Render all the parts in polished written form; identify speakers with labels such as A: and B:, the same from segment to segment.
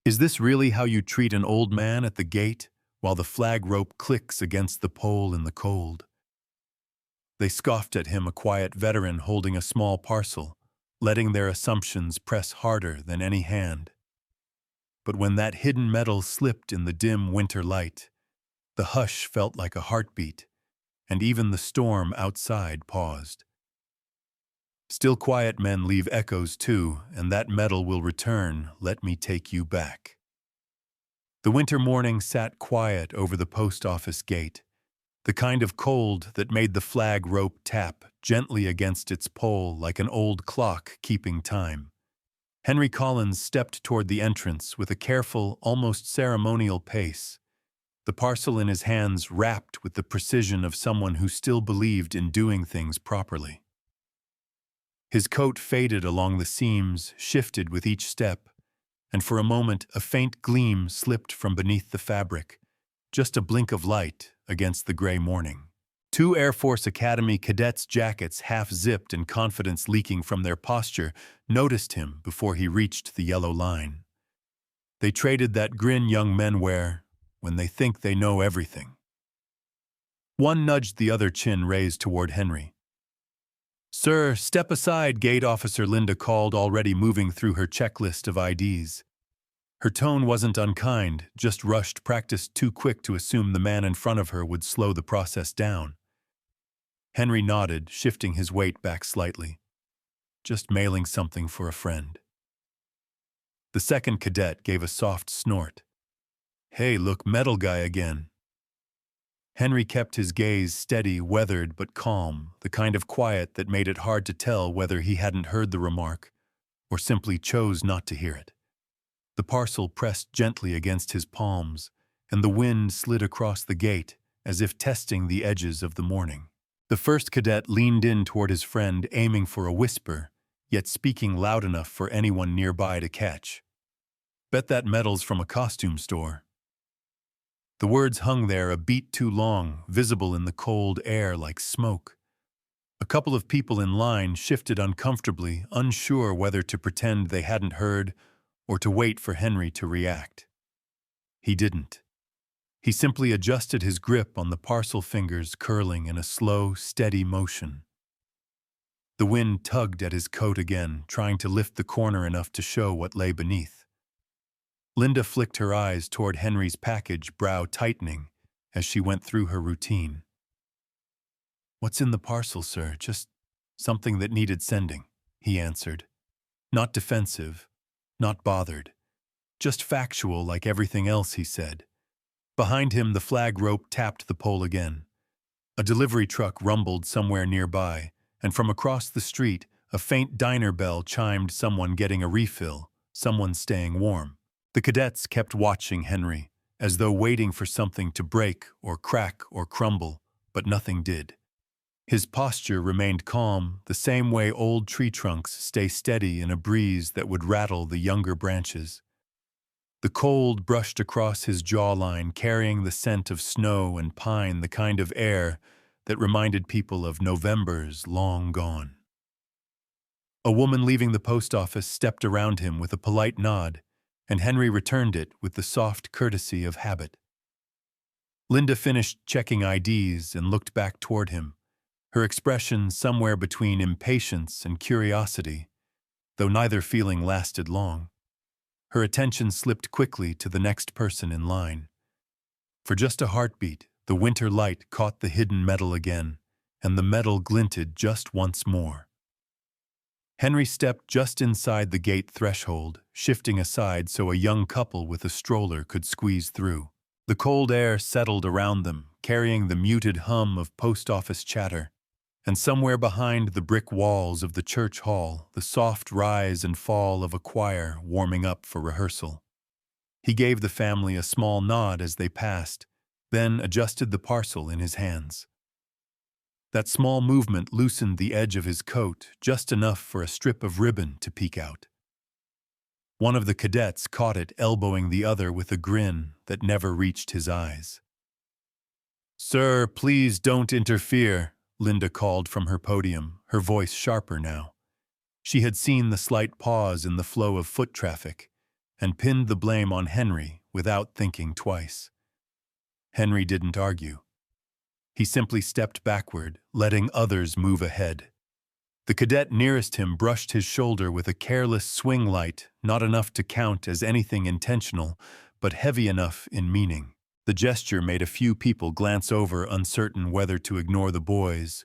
A: Is this really how you treat an old man at the gate, while the flag rope clicks against the pole in the cold? They scoffed at him, a quiet veteran holding a small parcel, letting their assumptions press harder than any hand. But when that hidden metal slipped in the dim winter light, the hush felt like a heartbeat, and even the storm outside paused. Still quiet men leave echoes too, and that metal will return, let me take you back. The winter morning sat quiet over the post office gate, the kind of cold that made the flag rope tap gently against its pole like an old clock keeping time. Henry Collins stepped toward the entrance with a careful, almost ceremonial pace, the parcel in his hands wrapped with the precision of someone who still believed in doing things properly. His coat faded along the seams, shifted with each step, and for a moment a faint gleam slipped from beneath the fabric, just a blink of light against the gray morning. Two Air Force Academy cadets' jackets, half-zipped and confidence leaking from their posture, noticed him before he reached the yellow line. They traded that grin young men wear when they think they know everything. One nudged the other, chin raised toward Henry. "Sir, step aside," Gate Officer Linda called, already moving through her checklist of IDs. Her tone wasn't unkind, just rushed, practiced too quick to assume the man in front of her would slow the process down. Henry nodded, shifting his weight back slightly. "Just mailing something for a friend." The second cadet gave a soft snort. "Hey, look, metal guy again." Henry kept his gaze steady, weathered but calm, the kind of quiet that made it hard to tell whether he hadn't heard the remark or simply chose not to hear it. The parcel pressed gently against his palms, and the wind slid across the gate as if testing the edges of the morning. The first cadet leaned in toward his friend, aiming for a whisper, yet speaking loud enough for anyone nearby to catch. "Bet that metal's from a costume store." The words hung there a beat too long, visible in the cold air like smoke. A couple of people in line shifted uncomfortably, unsure whether to pretend they hadn't heard or to wait for Henry to react. He didn't. He simply adjusted his grip on the parcel, fingers curling in a slow, steady motion. The wind tugged at his coat again, trying to lift the corner enough to show what lay beneath. Linda flicked her eyes toward Henry's package, brow tightening as she went through her routine. "What's in the parcel, sir? Just something that needed sending," he answered. Not defensive, not bothered. Just factual like everything else he said. Behind him, the flag rope tapped the pole again. A delivery truck rumbled somewhere nearby, and from across the street, a faint diner bell chimed, someone getting a refill, someone staying warm. The cadets kept watching Henry, as though waiting for something to break or crack or crumble, but nothing did. His posture remained calm, the same way old tree trunks stay steady in a breeze that would rattle the younger branches. The cold brushed across his jawline, carrying the scent of snow and pine, the kind of air that reminded people of Novembers long gone. A woman leaving the post office stepped around him with a polite nod, and Henry returned it with the soft courtesy of habit. Linda finished checking IDs and looked back toward him, her expression somewhere between impatience and curiosity, though neither feeling lasted long. Her attention slipped quickly to the next person in line. For just a heartbeat, the winter light caught the hidden metal again, and the metal glinted just once more. Henry stepped just inside the gate threshold, shifting aside so a young couple with a stroller could squeeze through. The cold air settled around them, carrying the muted hum of post office chatter, and somewhere behind the brick walls of the church hall, the soft rise and fall of a choir warming up for rehearsal. He gave the family a small nod as they passed, then adjusted the parcel in his hands. That small movement loosened the edge of his coat, just enough for a strip of ribbon to peek out. One of the cadets caught it, elbowing the other with a grin that never reached his eyes. "Sir, please don't interfere," Linda called from her podium, her voice sharper now. She had seen the slight pause in the flow of foot traffic, and pinned the blame on Henry without thinking twice. Henry didn't argue. He simply stepped backward, letting others move ahead. The cadet nearest him brushed his shoulder with a careless swing light, not enough to count as anything intentional, but heavy enough in meaning. The gesture made a few people glance over, uncertain whether to ignore the boys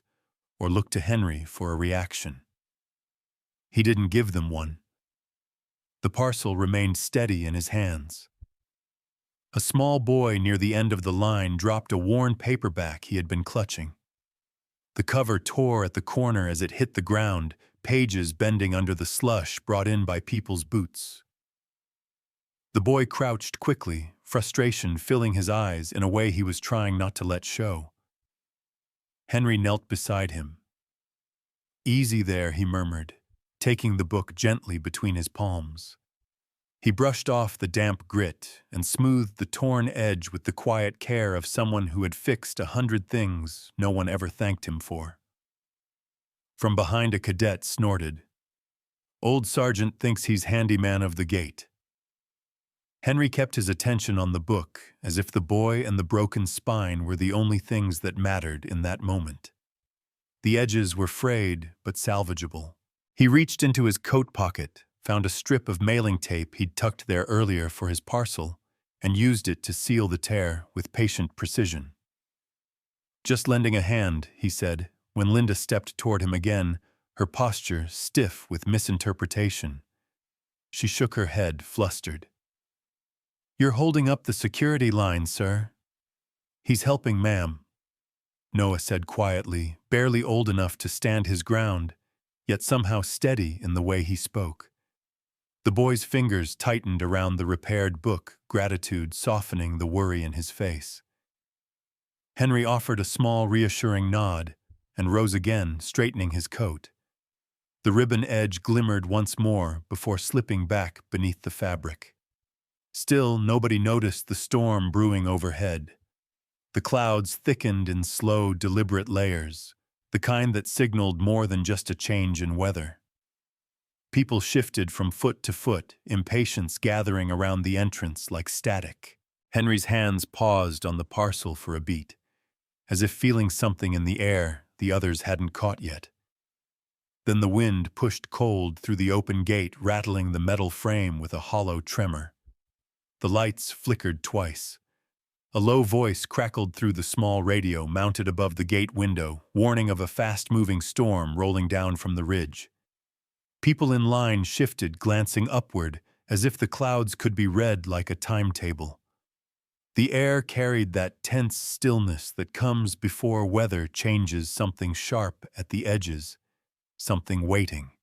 A: or look to Henry for a reaction. He didn't give them one. The parcel remained steady in his hands. A small boy near the end of the line dropped a worn paperback he had been clutching. The cover tore at the corner as it hit the ground, pages bending under the slush brought in by people's boots. The boy crouched quickly, frustration filling his eyes in a way he was trying not to let show. Henry knelt beside him. "Easy there," he murmured, taking the book gently between his palms. He brushed off the damp grit and smoothed the torn edge with the quiet care of someone who had fixed 100 things no one ever thanked him for. From behind, a cadet snorted. "Old Sergeant thinks he's handyman of the gate." Henry kept his attention on the book, as if the boy and the broken spine were the only things that mattered in that moment. The edges were frayed but salvageable. He reached into his coat pocket, found a strip of mailing tape he'd tucked there earlier for his parcel, and used it to seal the tear with patient precision. "Just lending a hand," he said, when Linda stepped toward him again, her posture stiff with misinterpretation. She shook her head, flustered. "You're holding up the security line, sir." "He's helping, ma'am," Noah said quietly, barely old enough to stand his ground, yet somehow steady in the way he spoke. The boy's fingers tightened around the repaired book, gratitude softening the worry in his face. Henry offered a small, reassuring nod and rose again, straightening his coat. The ribbon edge glimmered once more before slipping back beneath the fabric. Still, nobody noticed the storm brewing overhead. The clouds thickened in slow, deliberate layers, the kind that signaled more than just a change in weather. People shifted from foot to foot, impatience gathering around the entrance like static. Henry's hands paused on the parcel for a beat, as if feeling something in the air the others hadn't caught yet. Then the wind pushed cold through the open gate, rattling the metal frame with a hollow tremor. The lights flickered twice. A low voice crackled through the small radio mounted above the gate window, warning of a fast-moving storm rolling down from the ridge. People in line shifted, glancing upward, as if the clouds could be read like a timetable. The air carried that tense stillness that comes before weather changes something sharp at the edges, something waiting.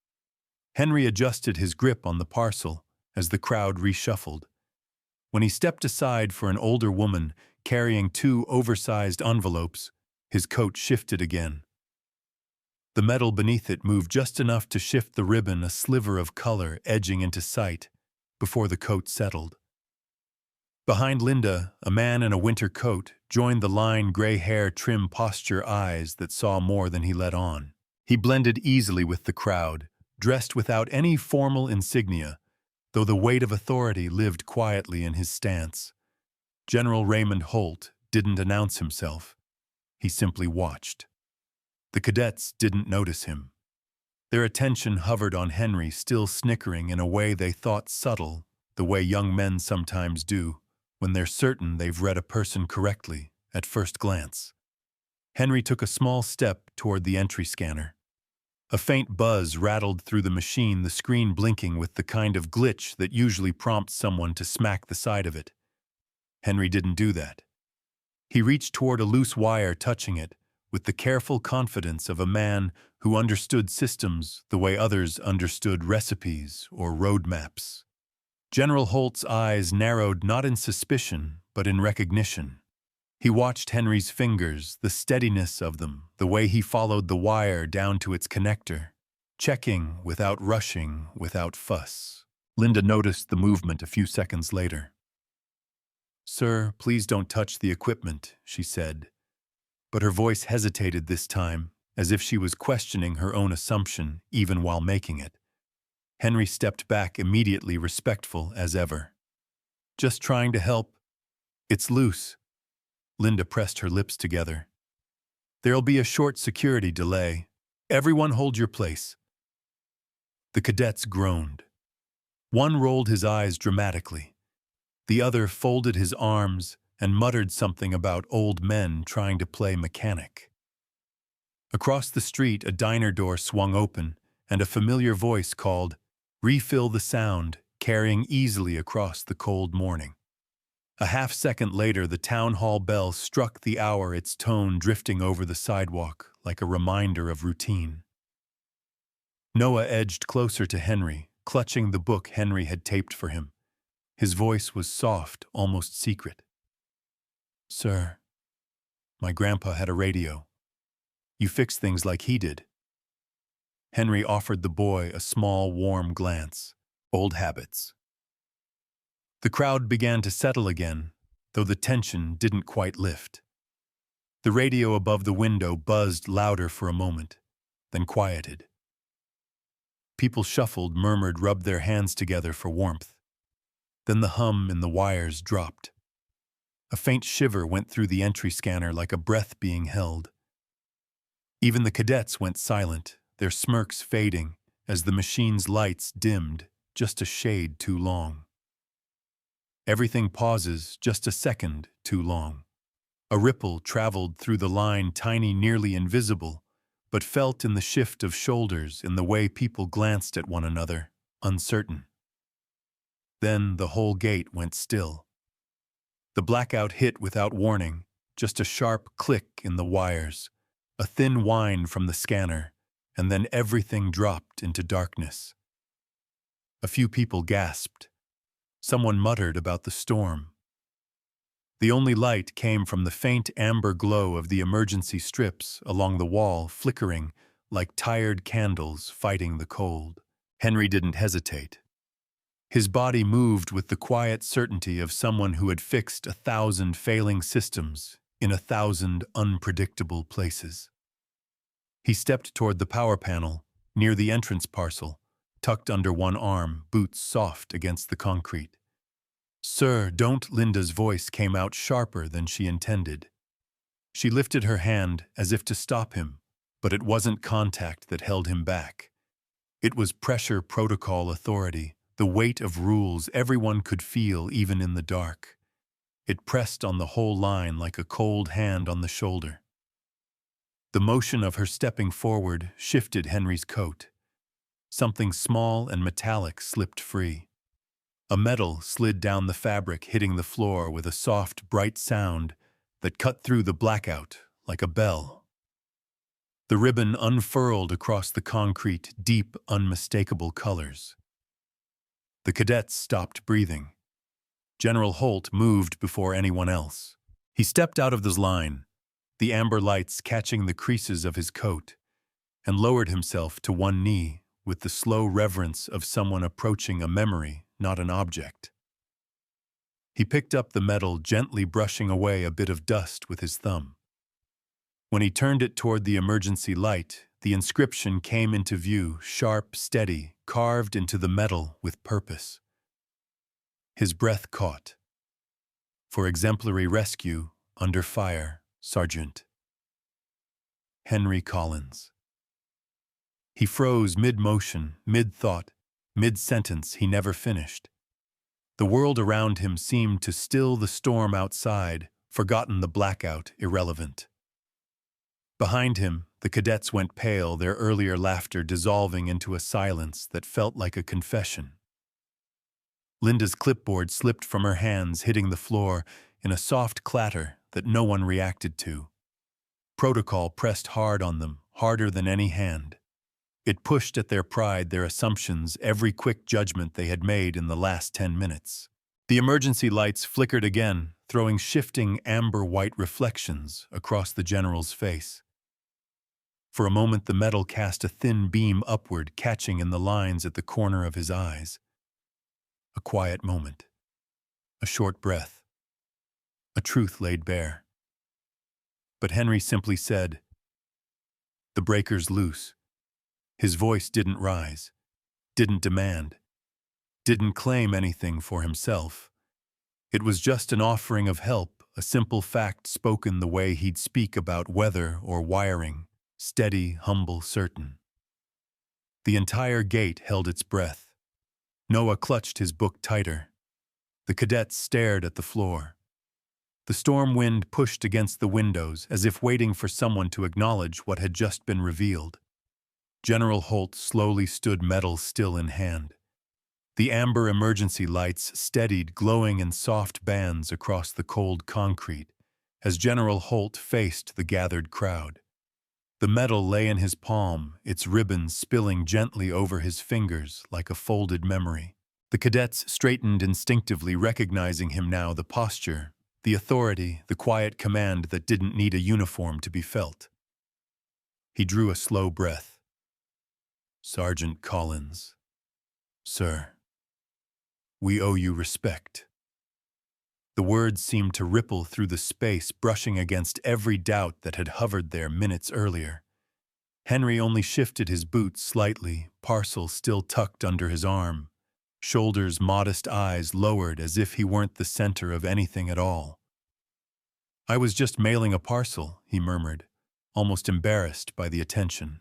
A: Henry adjusted his grip on the parcel as the crowd reshuffled. When he stepped aside for an older woman carrying 2 oversized envelopes, his coat shifted again. The metal beneath it moved just enough to shift the ribbon a sliver of color edging into sight before the coat settled. Behind Linda, a man in a winter coat joined the line, gray hair, trim posture, eyes that saw more than he let on. He blended easily with the crowd, dressed without any formal insignia, though the weight of authority lived quietly in his stance. General Raymond Holt didn't announce himself. He simply watched. The cadets didn't notice him. Their attention hovered on Henry, still snickering in a way they thought subtle, the way young men sometimes do, when they're certain they've read a person correctly at first glance. Henry took a small step toward the entry scanner. A faint buzz rattled through the machine, the screen blinking with the kind of glitch that usually prompts someone to smack the side of it. Henry didn't do that. He reached toward a loose wire, touching it, with the careful confidence of a man who understood systems the way others understood recipes or roadmaps. General Holt's eyes narrowed not in suspicion, but in recognition. He watched Henry's fingers, the steadiness of them, the way he followed the wire down to its connector, checking without rushing, without fuss. Linda noticed the movement a few seconds later. "Sir, please don't touch the equipment," she said. But her voice hesitated this time, as if she was questioning her own assumption even while making it. Henry stepped back immediately, respectful as ever. "Just trying to help. It's loose." Linda pressed her lips together. "There'll be a short security delay. Everyone hold your place." The cadets groaned. One rolled his eyes dramatically. The other folded his arms and muttered something about old men trying to play mechanic. Across the street, a diner door swung open, and a familiar voice called, "Refill the sound," carrying easily across the cold morning. A half-second later, the town hall bell struck the hour, its tone drifting over the sidewalk like a reminder of routine. Noah edged closer to Henry, clutching the book Henry had taped for him. His voice was soft, almost secret. "Sir, my grandpa had a radio. You fix things like he did." Henry offered the boy a small, warm glance. Old habits. The crowd began to settle again, though the tension didn't quite lift. The radio above the window buzzed louder for a moment, then quieted. People shuffled, murmured, rubbed their hands together for warmth. Then the hum in the wires dropped. A faint shiver went through the entry scanner like a breath being held. Even the cadets went silent, their smirks fading as the machine's lights dimmed just a shade too long. Everything pauses just a second too long. A ripple traveled through the line, tiny, nearly invisible, but felt in the shift of shoulders, in the way people glanced at one another, uncertain. Then the whole gate went still. The blackout hit without warning, just a sharp click in the wires, a thin whine from the scanner, and then everything dropped into darkness. A few people gasped. Someone muttered about the storm. The only light came from the faint amber glow of the emergency strips along the wall, flickering like tired candles fighting the cold. Henry didn't hesitate. His body moved with the quiet certainty of someone who had fixed 1,000 failing systems in 1,000 unpredictable places. He stepped toward the power panel, near the entrance parcel, tucked under one arm, boots soft against the concrete. "Sir, don't." Linda's voice came out sharper than she intended. She lifted her hand as if to stop him, but it wasn't contact that held him back. It was pressure, protocol, authority, the weight of rules everyone could feel even in the dark. It pressed on the whole line like a cold hand on the shoulder. The motion of her stepping forward shifted Henry's coat. Something small and metallic slipped free. A metal slid down the fabric, hitting the floor with a soft, bright sound that cut through the blackout like a bell. The ribbon unfurled across the concrete, deep, unmistakable colors. The cadets stopped breathing. General Holt moved before anyone else. He stepped out of the line, the amber lights catching the creases of his coat, and lowered himself to one knee with the slow reverence of someone approaching a memory, not an object. He picked up the metal, gently brushing away a bit of dust with his thumb. When he turned it toward the emergency light, the inscription came into view, sharp, steady, carved into the metal with purpose. His breath caught. "For exemplary rescue, under fire, Sergeant Henry Collins." He froze mid-motion, mid-thought, mid-sentence he never finished. The world around him seemed to still the storm outside, forgotten the blackout, irrelevant. Behind him, the cadets went pale, their earlier laughter dissolving into a silence that felt like a confession. Linda's clipboard slipped from her hands, hitting the floor in a soft clatter that no one reacted to. Protocol pressed hard on them, harder than any hand. It pushed at their pride, their assumptions, every quick judgment they had made in the last 10 minutes. The emergency lights flickered again, throwing shifting amber-white reflections across the general's face. For a moment, the metal cast a thin beam upward, catching in the lines at the corner of his eyes. A quiet moment. A short breath. A truth laid bare. But Henry simply said, "The breaker's loose." His voice didn't rise. didn't demand, didn't claim anything for himself. It was just an offering of help, a simple fact spoken the way he'd speak about weather or wiring, steady, humble, certain. The entire gate held its breath. Noah clutched his book tighter. The cadets stared at the floor. The storm wind pushed against the windows as if waiting for someone to acknowledge what had just been revealed. General Holt slowly stood, metal still in hand. The amber emergency lights steadied, glowing in soft bands across the cold concrete as General Holt faced the gathered crowd. The metal lay in his palm, its ribbons spilling gently over his fingers like a folded memory. The cadets straightened instinctively, recognizing him now, the posture, the authority, the quiet command that didn't need a uniform to be felt. He drew a slow breath. "Sergeant Collins, sir, we owe you respect." The words seemed to ripple through the space, brushing against every doubt that had hovered there minutes earlier. Henry only shifted his boots slightly, parcel still tucked under his arm, shoulders, modest eyes lowered as if he weren't the center of anything at all. "I was just mailing a parcel," he murmured, almost embarrassed by the attention.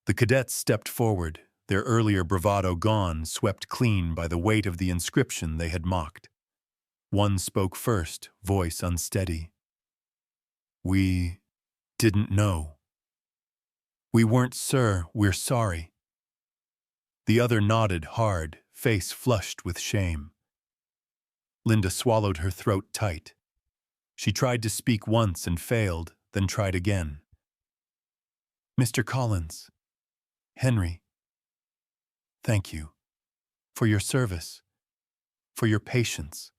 A: The cadets stepped forward, their earlier bravado gone, swept clean by the weight of the inscription they had mocked. One spoke first, voice unsteady. "We didn't know." "We weren't, sir. We're sorry." The other nodded hard, face flushed with shame. Linda swallowed her throat tight. She tried to speak once and failed, then tried again. "Mr. Collins, Henry, thank you for your service, for your patience."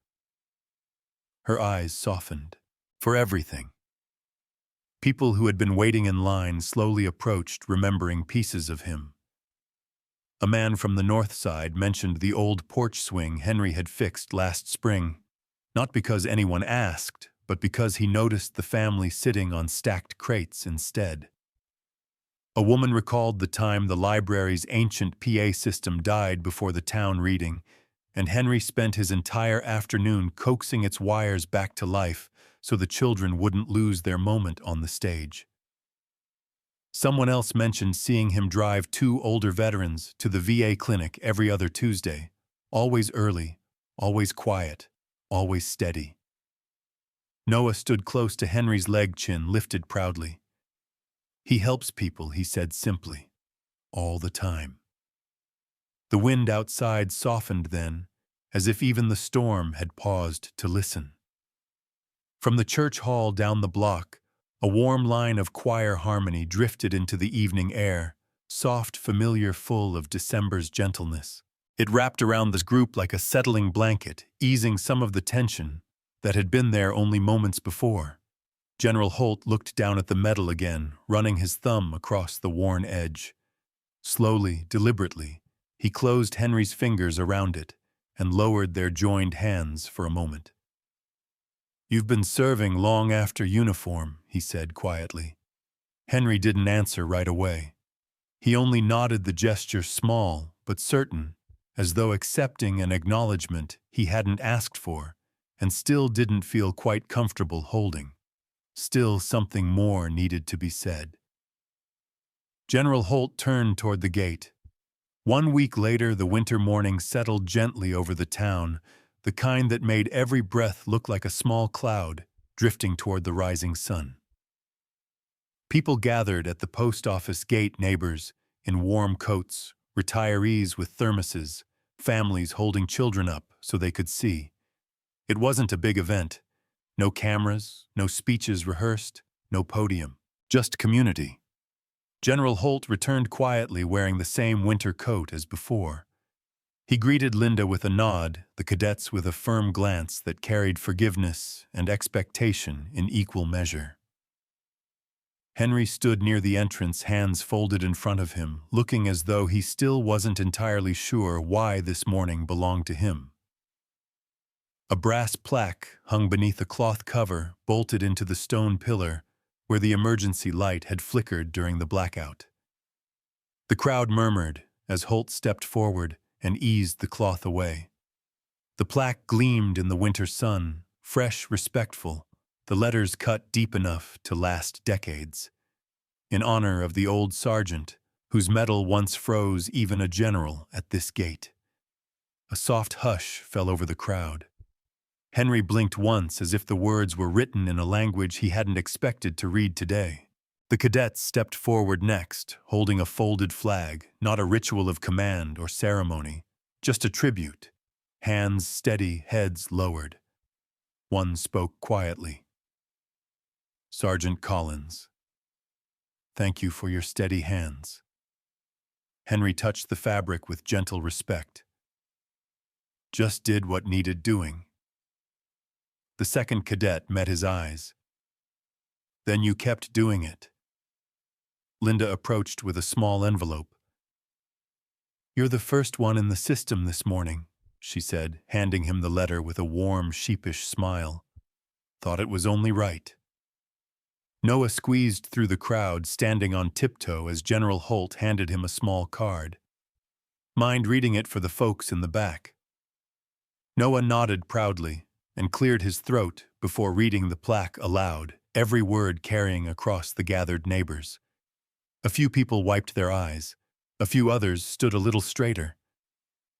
A: Her eyes softened. "For everything." People who had been waiting in line slowly approached, remembering pieces of him. A man from the north side mentioned the old porch swing Henry had fixed last spring, not because anyone asked, but because he noticed the family sitting on stacked crates instead. A woman recalled the time the library's ancient PA system died before the town reading, and Henry spent his entire afternoon coaxing its wires back to life so the children wouldn't lose their moment on the stage. Someone else mentioned seeing him drive 2 older veterans to the VA clinic every other Tuesday, always early, always quiet, always steady. Noah stood close to Henry's leg, chin lifted proudly. "He helps people," he said simply, "all the time." The wind outside softened then, as if even the storm had paused to listen. From the church hall down the block, a warm line of choir harmony drifted into the evening air, soft, familiar, full of December's gentleness. It wrapped around the group like a settling blanket, easing some of the tension that had been there only moments before. General Holt looked down at the metal again, running his thumb across the worn edge. Slowly, deliberately, he closed Henry's fingers around it and lowered their joined hands for a moment. "You've been serving long after uniform," he said quietly. Henry didn't answer right away. He only nodded, the gesture small but certain, as though accepting an acknowledgement he hadn't asked for and still didn't feel quite comfortable holding. Still something more needed to be said. General Holt turned toward the gate. 1 week later, the winter morning settled gently over the town, the kind that made every breath look like a small cloud drifting toward the rising sun. People gathered at the post office gate, neighbors in warm coats, retirees with thermoses, families holding children up so they could see. It wasn't a big event. No cameras, no speeches rehearsed, no podium, just community. General Holt returned quietly, wearing the same winter coat as before. He greeted Linda with a nod, the cadets with a firm glance that carried forgiveness and expectation in equal measure. Henry stood near the entrance, hands folded in front of him, looking as though he still wasn't entirely sure why this morning belonged to him. A brass plaque hung beneath a cloth cover bolted into the stone pillar where the emergency light had flickered during the blackout. The crowd murmured, as Holt stepped forward and eased the cloth away. The plaque gleamed in the winter sun, fresh, respectful, the letters cut deep enough to last decades. In honor of the old sergeant, whose medal once froze even a general at this gate. A soft hush fell over the crowd. Henry blinked once as if the words were written in a language he hadn't expected to read today. The cadets stepped forward next, holding a folded flag, not a ritual of command or ceremony, just a tribute. Hands steady, heads lowered. One spoke quietly. "Sergeant Collins, thank you for your steady hands." Henry touched the fabric with gentle respect. "Just did what needed doing." The second cadet met his eyes. "Then you kept doing it." Linda approached with a small envelope. "You're the first one in the system this morning," she said, handing him the letter with a warm, sheepish smile. "Thought it was only right." Noah squeezed through the crowd, standing on tiptoe as General Holt handed him a small card. "Mind reading it for the folks in the back?" Noah nodded proudly and cleared his throat before reading the plaque aloud, every word carrying across the gathered neighbors. A few people wiped their eyes. A few others stood a little straighter.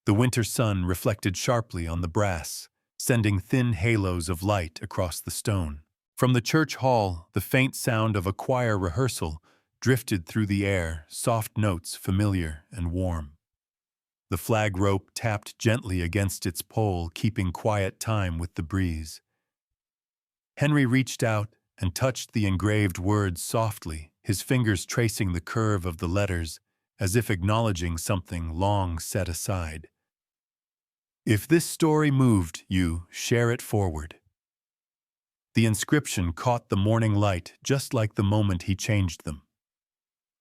A: The winter sun reflected sharply on the brass, sending thin halos of light across the stone. From the church hall, the faint sound of a choir rehearsal drifted through the air, soft notes familiar and warm. The flag rope tapped gently against its pole, keeping quiet time with the breeze. Henry reached out and touched the engraved words softly, his fingers tracing the curve of the letters, as if acknowledging something long set aside. "If this story moved you, share it forward." The inscription caught the morning light just like the moment he changed them.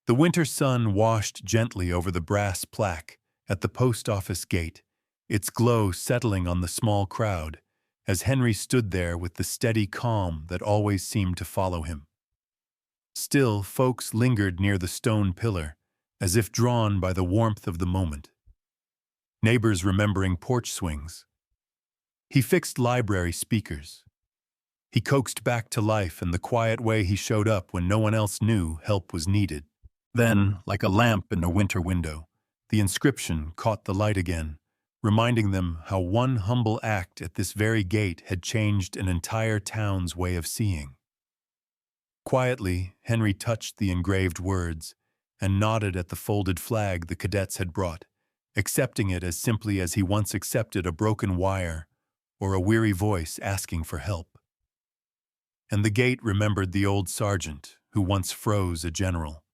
A: The winter sun washed gently over the brass plaque at the post office gate, its glow settling on the small crowd, as Henry stood there with the steady calm that always seemed to follow him. Still, folks lingered near the stone pillar, as if drawn by the warmth of the moment. Neighbors remembering porch swings. He fixed library speakers. He coaxed back to life in the quiet way he showed up when no one else knew help was needed. Then, like a lamp in a winter window, the inscription caught the light again, reminding them how one humble act at this very gate had changed an entire town's way of seeing. Quietly, Henry touched the engraved words and nodded at the folded flag the cadets had brought, accepting it as simply as he once accepted a broken wire or a weary voice asking for help. And the gate remembered the old sergeant who once froze a general.